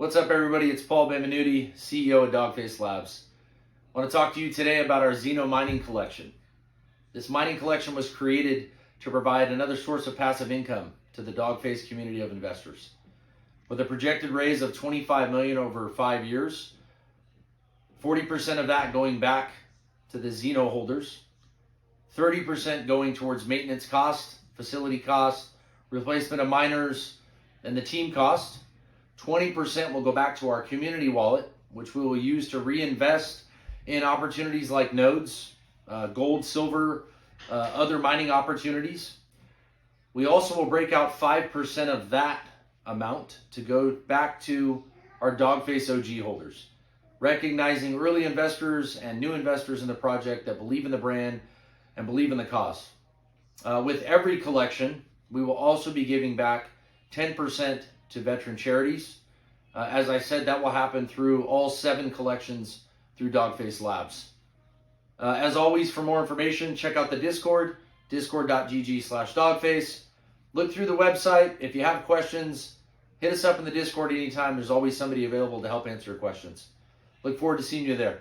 What's up, everybody? It's Paul Benvenuti, CEO of Dogface Labs. I want to talk to you today about our Xeno Mining collection. This mining collection was created to provide another source of passive income to the Dogface community of investors. With a projected raise of $25 million over 5 years, 40% of that going back to the Xeno holders, 30% going towards maintenance costs, facility costs, replacement of miners, and the team cost. 20% will go back to our community wallet, which we will use to reinvest in opportunities like nodes, gold, silver, other mining opportunities. We also will break out 5% of that amount to go back to our Dogface OG holders, recognizing early investors and new investors in the project that believe in the brand and believe in the cause. With every collection, we will also be giving back 10% to veteran charities. As I said, that will happen through all 7 collections through Dogface Labs. As always, for more information, check out the Discord, discord.gg/dogface. Look through the website. If you have questions, hit us up in the Discord anytime. There's always somebody available to help answer your questions. Look forward to seeing you there.